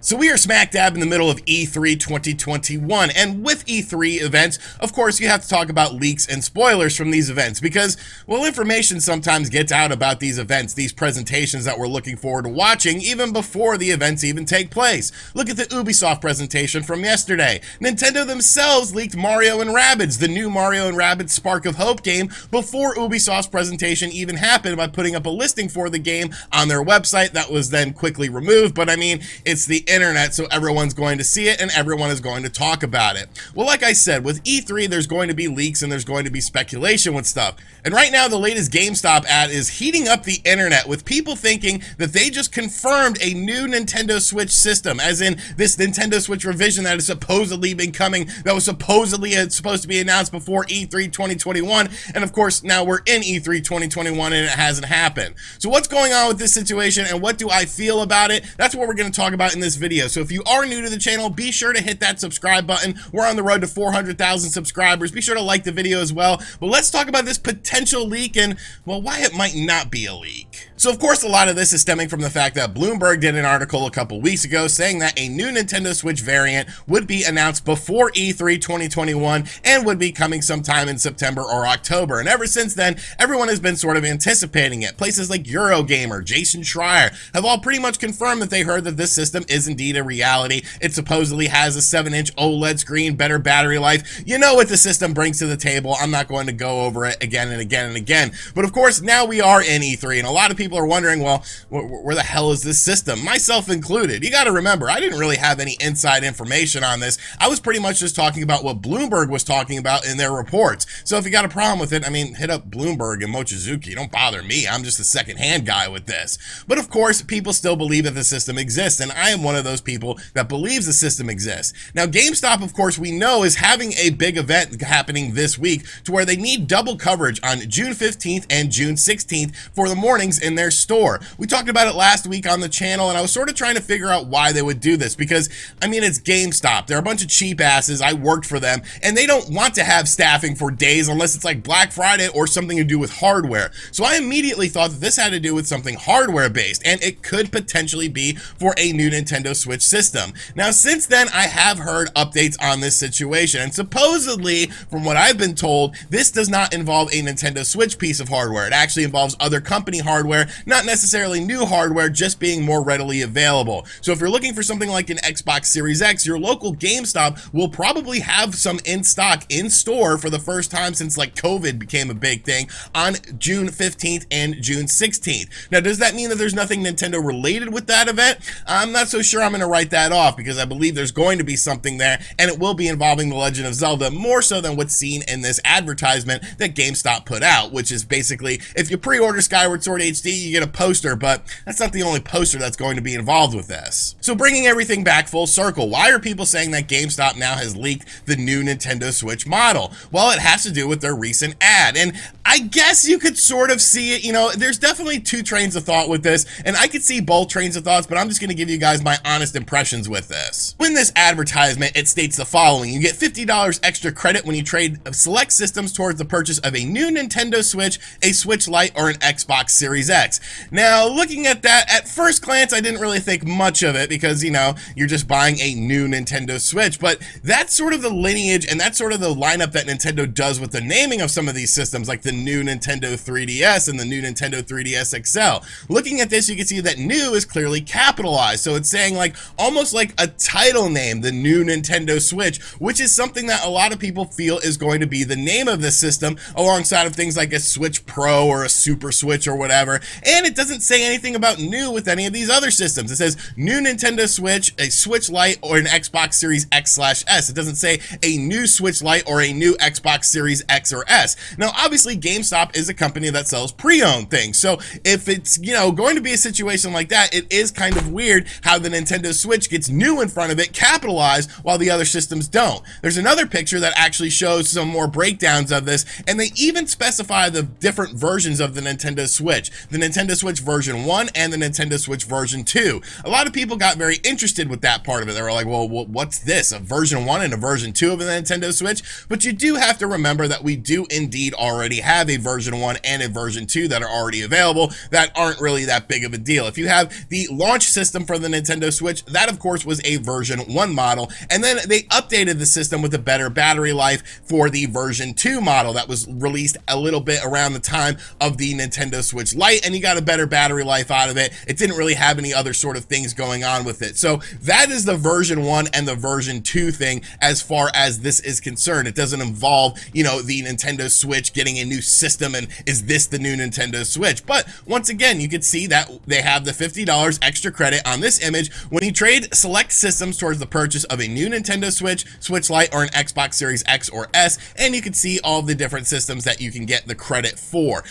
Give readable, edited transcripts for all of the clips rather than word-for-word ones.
So we are smack dab in the middle of E3 2021, and with E3 events, of course, you have to talk about leaks and spoilers from these events because, well, information sometimes gets out about these events, these presentations that we're looking forward to watching even before the events even take place. Look at the Ubisoft presentation from yesterday. Nintendo themselves leaked Mario and Rabbids, the new Mario and Rabbids Spark of Hope game, before Ubisoft's presentation even happened by putting up a listing for the game on their website that was then quickly removed, but I mean, it's the internet, so everyone's going to see it and everyone is going to talk about it. Well, like I said, with E3, there's going to be leaks and there's going to be speculation with stuff. And right now, the latest GameStop ad is heating up the internet with people thinking that they just confirmed a new Nintendo Switch system, as in this Nintendo Switch revision that has supposedly been coming, that was supposedly supposed to be announced before E3 2021. And of course, now we're in E3 2021 and it hasn't happened. So what's going on with this situation and what do I feel about it? That's what we're going to talk about in this video. So if you are new to the channel, be sure to hit that subscribe button. We're on the road to 400,000 subscribers. Be sure to like the video as well. But let's talk about this potential leak and, well, why it might not be a leak. So of course, a lot of this is stemming from the fact that Bloomberg did an article a couple weeks ago saying that a new Nintendo Switch variant would be announced before E3 2021 and would be coming sometime in September or October. And ever since then, everyone has been sort of anticipating it. Places like Eurogamer, Jason Schreier have all pretty much confirmed that they heard that this system is indeed a reality. It supposedly has a 7-inch OLED screen, better battery life. You know what the system brings to the table. I'm not going to go over it again and again and again. But of course, now we are in E3 and a lot of people are wondering, well, where the hell is this system? Myself included. You got to remember, I didn't really have any inside information on this. I was pretty much just talking about what Bloomberg was talking about in their reports. So if you got a problem with it, I mean, hit up Bloomberg and Mochizuki. Don't bother me. I'm just a second-hand guy with this. But of course, people still believe that the system exists, and I am one of those people that believes the system exists. Now, GameStop, of course, we know is having a big event happening this week to where they need double coverage on June 15th and June 16th for the mornings in their store. We talked about it last week on the channel, and I was sort of trying to figure out why they would do this because, I mean, it's GameStop. They're a bunch of cheap asses. I worked for them, and they don't want to have staffing for days unless it's like Black Friday or something to do with hardware. So I immediately thought that this had to do with something hardware-based, and it could potentially be for a new Nintendo Switch system. Now, since then, I have heard updates on this situation, and supposedly, from what I've been told, this does not involve a Nintendo Switch piece of hardware. It actually involves other company hardware, not necessarily new hardware, just being more readily available. So if you're looking for something like an Xbox Series X, your local GameStop will probably have some in stock in store for the first time since like COVID became a big thing on June 15th and June 16th. Now, does that mean that there's nothing Nintendo related with that event? I'm not so sure I'm going to write that off because I believe there's going to be something there and it will be involving The Legend of Zelda more so than what's seen in this advertisement that GameStop put out, which is basically if you pre-order Skyward Sword HD, you get a poster, but that's not the only poster that's going to be involved with this. So bringing everything back full circle, why are people saying that GameStop now has leaked the new Nintendo Switch model? Well, it has to do with their recent ad, and I guess you could sort of see it. You know, there's definitely two trains of thought with this, and I could see both trains of thoughts, but I'm just going to give you guys my honest impressions with this. In this advertisement, it states the following: you get $50 extra credit when you trade select systems towards the purchase of a new Nintendo Switch, a Switch Lite, or an Xbox Series X. Now, looking at that, at first glance, I didn't really think much of it because, you know, you're just buying a new Nintendo Switch, but that's sort of the lineage and that's sort of the lineup that Nintendo does with the naming of some of these systems, like the new Nintendo 3DS and the new Nintendo 3DS XL. Looking at this, you can see that new is clearly capitalized, so it's saying like almost like a title name, the new Nintendo Switch, which is something that a lot of people feel is going to be the name of this system alongside of things like a Switch Pro or a Super Switch or whatever. And it doesn't say anything about new with any of these other systems. It says new Nintendo Switch, a Switch Lite, or an Xbox Series X/S. It doesn't say a new Switch Lite or a new Xbox Series X or S. Now, obviously, GameStop is a company that sells pre-owned things. So if it's, you know, going to be a situation like that, it is kind of weird how the Nintendo Switch gets new in front of it, capitalized, while the other systems don't. There's another picture that actually shows some more breakdowns of this, and they even specify the different versions of the Nintendo Switch. The Nintendo Switch version 1 and the Nintendo Switch version 2. A lot of people got very interested with that part of it. They were like, well, what's this? A version 1 and a version 2 of the Nintendo Switch? But you do have to remember that we do indeed already have a version 1 and a version 2 that are already available that aren't really that big of a deal. If you have the launch system for the Nintendo Nintendo Switch. That, of course, was a version 1 model, and then they updated the system with a better battery life for the version 2 model that was released a little bit around the time of the Nintendo Switch Lite, and you got a better battery life out of it. It didn't really have any other sort of things going on with it. So that is the version 1 and the version 2 thing as far as this is concerned. It doesn't involve, you know, the Nintendo Switch getting a new system and is this the new Nintendo Switch. But once again, you can see that they have the $50 extra credit on this image when you trade select systems towards the purchase of a new Nintendo Switch, Switch Lite, or an Xbox Series X or S, and you can see all the different systems that you can get the credit for.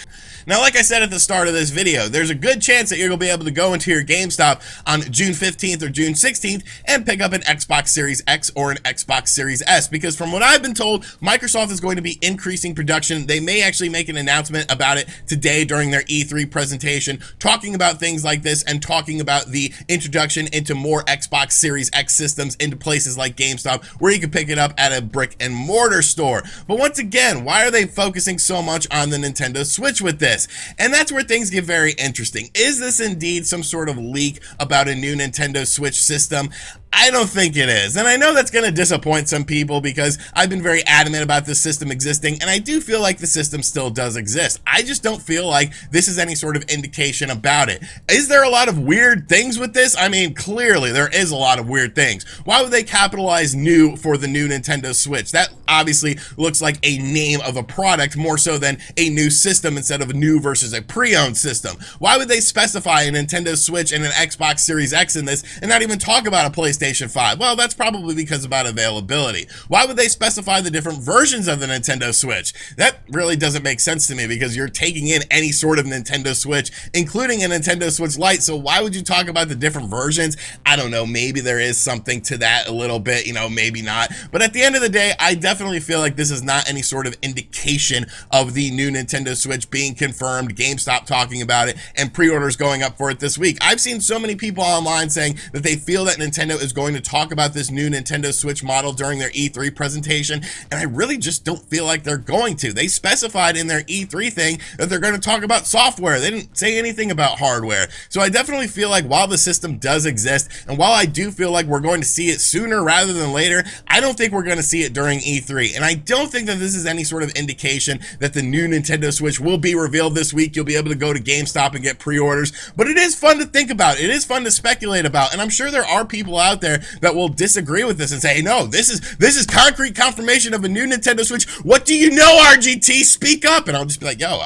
Now, like I said at the start of this video, there's a good chance that you're going to be able to go into your GameStop on June 15th or June 16th and pick up an Xbox Series X or an Xbox Series S, because from what I've been told, Microsoft is going to be increasing production. They may actually make an announcement about it today during their E3 presentation, talking about things like this and talking about the introduction into more Xbox Series X systems into places like GameStop, where you can pick it up at a brick and mortar store. But once again, why are they focusing so much on the Nintendo Switch with this? And that's where things get very interesting. Is this indeed some sort of leak about a new Nintendo Switch system? I don't think it is. And I know that's going to disappoint some people because I've been very adamant about this system existing, and I do feel like the system still does exist. I just don't feel like this is any sort of indication about it. Is there a lot of weird things with this? I mean, clearly there is a lot of weird things. Why would they capitalize new for the new Nintendo Switch? That obviously looks like a name of a product more so than a new system instead of a new versus a pre-owned system. Why would they specify a Nintendo Switch and an Xbox Series X in this and not even talk about a PlayStation 5? Well, that's probably because about availability. Why would they specify the different versions of the Nintendo Switch? That really doesn't make sense to me, because you're taking in any sort of Nintendo Switch, including a Nintendo Switch Lite, so why would you talk about the different versions? I don't know, maybe there is something to that a little bit, you know, maybe not. But at the end of the day, I definitely feel like this is not any sort of indication of the new Nintendo Switch being confirmed, GameStop talking about it, and pre-orders going up for it this week. I've seen so many people online saying that they feel that Nintendo is going to talk about this new Nintendo Switch model during their E3 presentation, and I really just don't feel like they're going to. They specified in their E3 thing that they're going to talk about software. They didn't say anything about hardware. So I definitely feel like while the system does exist, and while I do feel like we're going to see it sooner rather than later, I don't think we're going to see it during E3. And I don't think that this is any sort of indication that the new Nintendo Switch will be revealed this week. You'll be able to go to GameStop and get pre-orders, but it is fun to think about. It is fun to speculate about, and I'm sure there are people out there that will disagree with this and say, hey, no, this is concrete confirmation of a new Nintendo Switch. What do you know, RGT? Speak up. And I'll just be like, yo,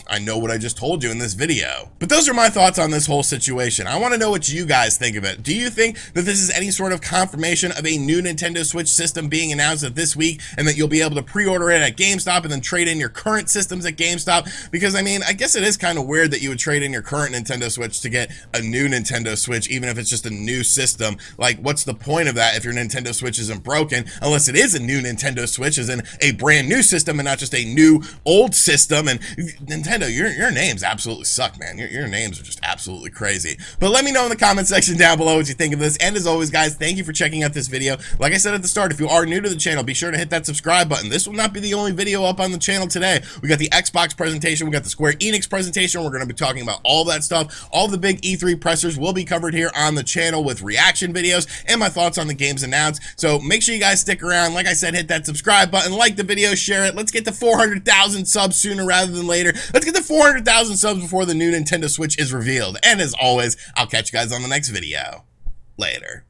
I know what I just told you in this video. But those are my thoughts on this whole situation. I want to know what you guys think of it. Do you think that this is any sort of confirmation of a new Nintendo Switch system being announced this week, and that you'll be able to pre-order it at GameStop and then trade in your current systems at GameStop? Because I mean, I guess it is kind of weird that you would trade in your current Nintendo Switch to get a new Nintendo Switch, even if it's just a new system. Like, what's the point of that if your Nintendo Switch isn't broken, unless it is a new Nintendo Switch, as in a brand new system and not just a new old system? And Nintendo, your names absolutely suck, man. Your names are just absolutely crazy. But let me know in the comment section down below what you think of this. And as always, guys, thank you for checking out this video. Like I said at the start, if you are new to the channel, be sure to hit that subscribe button. This will not be the only video up on the channel today. We got the Xbox presentation, we got the Square Enix presentation. We're going to be talking about all that stuff. All the big E3 pressers will be covered here on the channel with reaction videos and my thoughts on the games announced. So make sure you guys stick around. Like I said, hit that subscribe button, like the video, share it. Let's get to 400,000 subs sooner rather than later. Let's get to 400,000 subs before the new Nintendo Switch is revealed. And as always, I'll catch you guys on the next video. Later.